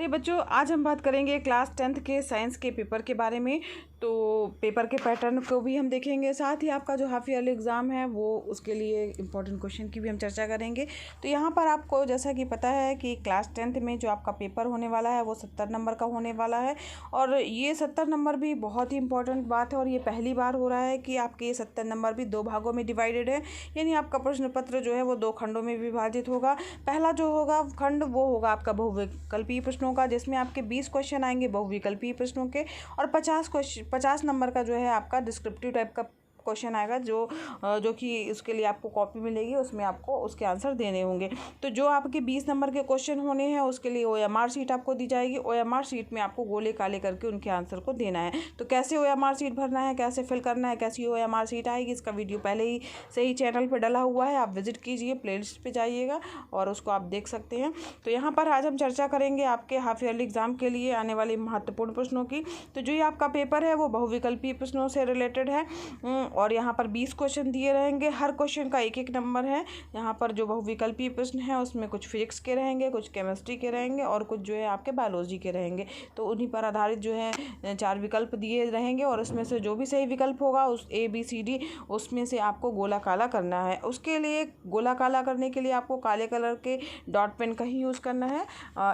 अरे बच्चों, आज हम बात करेंगे क्लास 10th के साइंस के पेपर के बारे में। तो पेपर के पैटर्न को भी हम देखेंगे, साथ ही आपका जो हाफ ईयरली एग्ज़ाम है वो उसके लिए इम्पोर्टेंट क्वेश्चन की भी हम चर्चा करेंगे। तो यहाँ पर आपको जैसा कि पता है कि क्लास 10th में जो आपका पेपर होने वाला है वो 70 नंबर का होने वाला है। और ये 70 नंबर भी बहुत ही इंपॉर्टेंट बात है, और ये पहली बार हो रहा है कि आपके ये 70 नंबर भी 2 भागों में डिवाइडेड है। यानी आपका प्रश्न पत्र जो है वो 2 खंडों में विभाजित होगा। पहला जो होगा खंड वो होगा आपका बहुविकल्पीय प्रश्नों का, जिसमें आपके 20 क्वेश्चन आएंगे बहुविकल्पीय प्रश्नों के, और 50 नंबर का जो है आपका डिस्क्रिप्टिव टाइप का क्वेश्चन आएगा, जो कि उसके लिए आपको कॉपी मिलेगी, उसमें आपको उसके आंसर देने होंगे। तो जो आपके 20 नंबर के क्वेश्चन होने हैं उसके लिए OMR शीट आपको दी जाएगी। OMR शीट में आपको गोले काले करके उनके आंसर को देना है। तो कैसे OMR शीट भरना है, कैसे फिल करना है, कैसी OMR शीट आएगी, इसका वीडियो पहले ही से ही चैनल पर डला हुआ है, आप विजिट कीजिए, प्लेलिस्ट पर जाइएगा और उसको आप देख सकते हैं। तो यहाँ पर आज हम चर्चा करेंगे आपके हाफ ईयरली एग्जाम के लिए आने वाले महत्वपूर्ण प्रश्नों की। तो जो ये आपका पेपर है वो बहुविकल्पीय प्रश्नों से रिलेटेड है, और यहाँ पर 20 क्वेश्चन दिए रहेंगे, हर क्वेश्चन का 1-1 नंबर है। यहाँ पर जो बहुविकल्पीय प्रश्न है उसमें कुछ फिजिक्स के रहेंगे, कुछ केमिस्ट्री के रहेंगे और कुछ जो है आपके बायोलॉजी के रहेंगे। तो उन्हीं पर आधारित जो है 4 विकल्प दिए रहेंगे, और उसमें से जो भी सही विकल्प होगा उस ABCD उसमें से आपको गोला काला करना है। उसके लिए गोला काला करने के लिए आपको काले कलर के डॉट पेन का ही यूज़ करना है,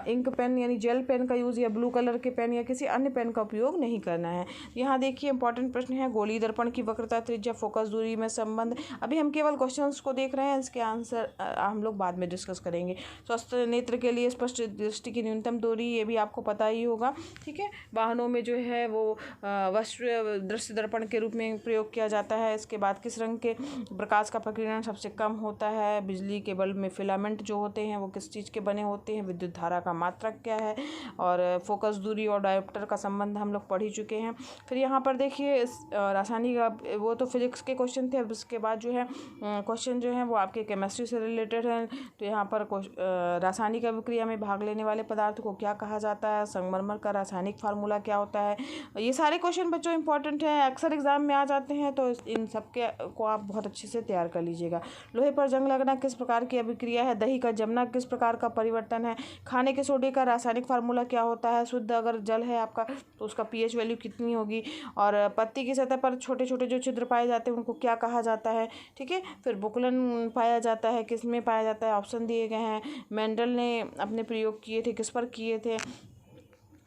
इंक पेन यानी जेल पेन का यूज़ या ब्लू कलर के पेन या किसी अन्य पेन का उपयोग नहीं करना है। यहाँ देखिए इंपॉर्टेंट प्रश्न है, गोली दर्पण की वक्रता, त्रिज्या, फोकस दूरी में संबंध। अभी हम केवल क्वेश्चंस को देख रहे हैं, इसके आंसर हम लोग बाद में डिस्कस करेंगे। स्वस्थ नेत्र के लिए स्पष्ट दृष्टि की न्यूनतम दूरी, ये भी आपको पता ही होगा, ठीक है। वाहनों में जो है वो वस्त्र दृश्य दर्पण के रूप में प्रयोग किया जाता है। इसके बाद किस रंग के प्रकाश का प्रकीर्णन सबसे कम होता है, बिजली के बल्ब में फिलामेंट जो होते हैं वो किस चीज़ के बने होते हैं, विद्युत धारा का मात्रक क्या है, और फोकस दूरी और डायोप्टर का संबंध हम लोग पढ़ ही चुके हैं। फिर यहाँ पर देखिए रासायनिक, वो तो फिजिक्स के क्वेश्चन थे। अब उसके बाद जो है क्वेश्चन जो है वो आपके केमिस्ट्री से रिलेटेड है। तो यहाँ पर रासायनिक अभिक्रिया में भाग लेने वाले पदार्थ को क्या कहा जाता है, संगमरमर का रासायनिक फार्मूला क्या होता है। ये सारे क्वेश्चन बच्चों इंपॉर्टेंट हैं, अक्सर एग्जाम में आ जाते हैं, तो इन सब के को आप बहुत अच्छे से तैयार कर लीजिएगा। लोहे पर जंग लगना किस प्रकार की अभिक्रिया है, दही का जमना किस प्रकार का परिवर्तन है, खाने के सोडे का रासायनिक फार्मूला क्या होता है, शुद्ध अगर जल है आपका तो उसका pH वैल्यू कितनी होगी, और पत्ती की सतह पर छोटे छोटे जो छिद्र पाए जाते हैं उनको क्या कहा जाता है, ठीक है। फिर बुकलन पाया जाता है, किस में पाया जाता है, ऑप्शन दिए गए हैं। मेंडल ने अपने प्रयोग किए थे, किस पर किए थे।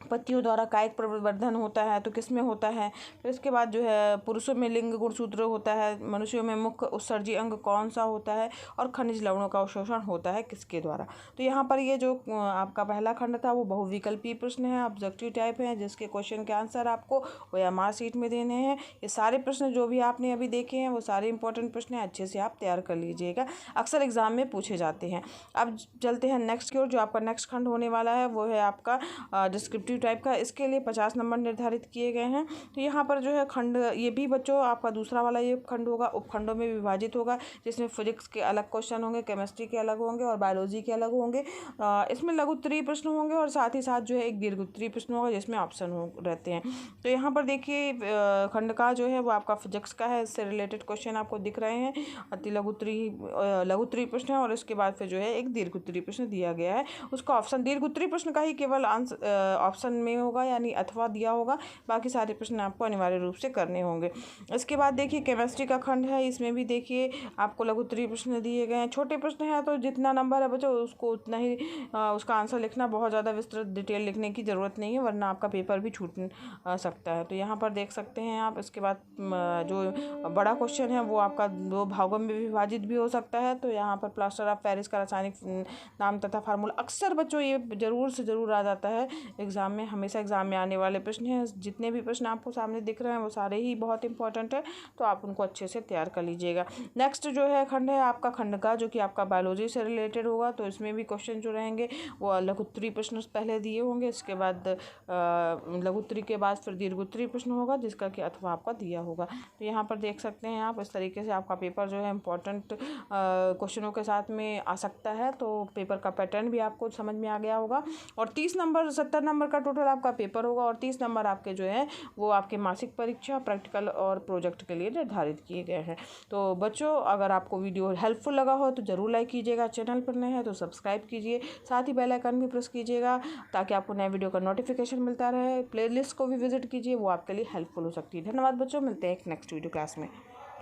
पत्तियों द्वारा कायिक प्रवर्धन होता है तो किस में होता है। फिर इसके बाद जो है पुरुषों में लिंग गुणसूत्र होता है, मनुष्यों में मुख्य उत्सर्जी अंग कौन सा होता है, और खनिज लवणों का अवशोषण होता है किसके द्वारा। तो यहाँ पर ये जो आपका पहला खंड था वो बहुविकल्पीय प्रश्न है, ऑब्जेक्टिव टाइप है, जिसके क्वेश्चन के आंसर आपको OMR शीट में देने हैं। ये सारे प्रश्न जो भी आपने अभी देखे हैं वो सारे इंपॉर्टेंट प्रश्न हैं, अच्छे से आप तैयार कर लीजिएगा, अक्सर एग्जाम में पूछे जाते हैं। अब चलते हैं नेक्स्ट की ओर। जो आपका नेक्स्ट खंड होने वाला है वो है आपका डिस्क्रिप्टिव टाइप का। इसके लिए 50 नंबर निर्धारित किए गए हैं। तो यहाँ पर जो है खंड, ये भी बच्चों आपका दूसरा वाला ये खंड होगा, उपखंडों में विभाजित होगा, जिसमें फिजिक्स के अलग क्वेश्चन होंगे, केमिस्ट्री के अलग होंगे और बायोलॉजी के अलग होंगे। इसमें लघु उत्तरीय प्रश्न होंगे और साथ ही साथ जो है एक दीर्घ उत्तरीय प्रश्न होगा जिसमें ऑप्शन रहते हैं। तो यहाँ पर देखिए खंड का जो है वो आपका फिजिक्स का है, इससे रिलेटेड क्वेश्चन आपको दिख रहे हैं। अति लघु उत्तरीय प्रश्न है, और इसके बाद फिर जो है एक दीर्घ उत्तरीय प्रश्न दिया गया है। उसका ऑप्शन दीर्घ उत्तरीय प्रश्न का ही केवल ऑप्शन में होगा, यानी अथवा दिया होगा, बाकी सारे प्रश्न आपको अनिवार्य रूप से करने होंगे। इसके बाद देखिए केमिस्ट्री का खंड है, इसमें भी देखिए आपको लघु उत्तरीय प्रश्न दिए गए हैं। छोटे प्रश्न है तो जितना नंबर है बच्चों उसको उतना ही उसका आंसर लिखना, बहुत ज़्यादा विस्तृत डिटेल लिखने की ज़रूरत नहीं है, वरना आपका पेपर भी छूट सकता है। तो यहाँ पर देख सकते हैं आप। इसके बाद जो बड़ा क्वेश्चन है वो आपका 2 भागों में विभाजित भी हो सकता है। तो यहाँ पर प्लास्टर ऑफ पेरिस का रासायनिक नाम तथा फार्मूला, अक्सर बच्चों ये ज़रूर से ज़रूर आ जाता है एग्जाम में, हमेशा एग्जाम में आने वाले प्रश्न हैं। जितने भी प्रश्न आपको सामने दिख रहे हैं वो सारे ही बहुत इंपॉर्टेंट है, तो आप उनको अच्छे से तैयार कर लीजिएगा। नेक्स्ट जो है खंड है आपका खंड का, जो कि आपका बायोलॉजी से रिलेटेड होगा। तो इसमें भी क्वेश्चन जो रहेंगे वो लघु उत्तरीय प्रश्न पहले दिए होंगे, इसके बाद लघु उत्तरीय के बाद फिर दीर्घ उत्तरीय प्रश्न होगा, जिसका कि अथवा आपका दिया होगा। तो यहाँ पर देख सकते हैं आप, इस तरीके से आपका पेपर जो है इंपॉर्टेंट क्वेश्चनों के साथ में आ सकता है। तो पेपर का पैटर्न भी आपको समझ में आ गया होगा। और 30 नंबर 70 नंबर का नंबर टोटल आपका पेपर होगा और 30 नंबर आपके जो है वो आपके मासिक परीक्षा, प्रैक्टिकल और प्रोजेक्ट के लिए निर्धारित किए गए हैं। तो बच्चों, अगर आपको वीडियो हेल्पफुल लगा हो तो ज़रूर लाइक कीजिएगा, चैनल पर नए हैं तो सब्सक्राइब कीजिए, साथ ही बेल आइकन भी प्रेस कीजिएगा ताकि आपको नए वीडियो का नोटिफिकेशन मिलता रहे। प्लेलिस्ट को भी विजिट कीजिए, वो आपके लिए हेल्पफुल हो सकती है। धन्यवाद बच्चों, मिलते हैं एक नेक्स्ट वीडियो क्लास में।